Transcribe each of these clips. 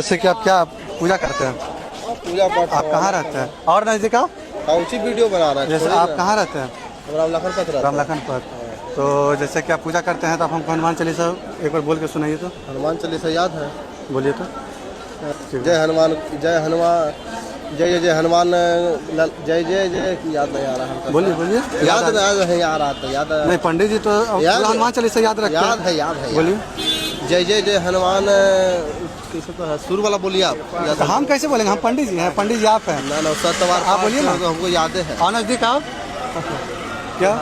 जैसे कि आप क्या पूजा करते हैं? पूजा पाठ आप कहाँ रहते हैं? और नजदीक आओ। उचित वीडियो बना रहा है। जैसे आप कहाँ रहते हैं? राम लखन पत रहता है। राम लखन पर। तो जैसे कि आप पूजा करते हैं तो आप हमको हनुमान चालीसा एक बार बोल के सुनाइए तो। हनुमान चालीसा याद है? बोलिए तो। जय हनुमान, जय हनुमान, जय जय जय हनुमान, जय जय जय की याद नहीं आ रहा है। बोलिए बोलिए। याद है यार, आता याद है। नहीं पंडित जी तो याद है। हनुमान चालीसा याद रखते हैं। याद है। बोलिए। जय जय जय हनुमान, कैसे तो है सुर वाला बोलिए आप। तो हम कैसे बोलेंगे? हम पंडित जी हैं। पंडित जी आप हैं। ना सत्यवार आप बोलिए ना। हमको याद है। और नजदीक आओ। क्या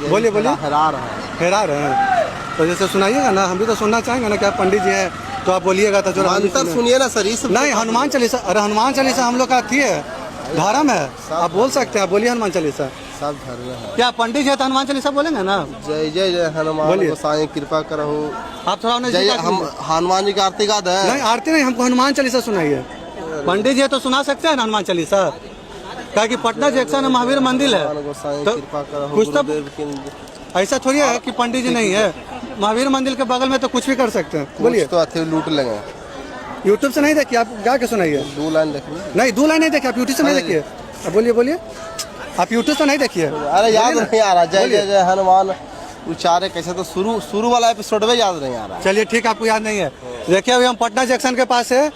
बोलिए बोलिए। हरार है। हेरार है। तो जैसे सुनाइएगा ना, हम भी तो सुनना चाहेंगे ना कि आप पंडित जी हैं तो आप बोलिएगा तो जो मंत्र सुनिए ना सर। नहीं हनुमान चालीसा, अरे हनुमान चालीसा हम लोग का थी है, धर्म है। आप बोल सकते हैं, आप बोलिए हनुमान चालीसा। सब धर्म है। क्या पंडित जी है तो हनुमान चालीसा बोलेंगे ना? जय जय जय हनुमान गोसाई कृपा करो। आप थोड़ा जय हम हनुमान जी की आरती गाते हैं। नहीं आरती नहीं, हमको हनुमान चालीसा सुनाइए। पंडित जी है तो सुना सकते हैं हनुमान चालीसा। क्या कि पटना जंक्शन में महावीर मंदिर है तो कुछ तो ऐसा थोड़ी है कि पंडित जी नहीं है। महावीर मंदिर के बगल में तो कुछ भी कर सकते हैं। बोलिए तो अथे लूट लेंगे। यूट्यूब से नहीं देखिए, आप गा के सुनाइए। 2 लाइन देखिए। नहीं 2 लाइन नहीं देखिए, आप यूट्यूब से नहीं देखिए। अब बोलिए बोलिए। आप यूट्यूब से नहीं देखिए। अरे याद नहीं आ रहा। जय जय जय हनुमान उच्चारे कैसे तो शुरू वाला एपिसोड में याद नहीं आ रहा। चलिए ठीक, आपको याद नहीं है। देखिए अभी हम पटना जंक्शन के पास है।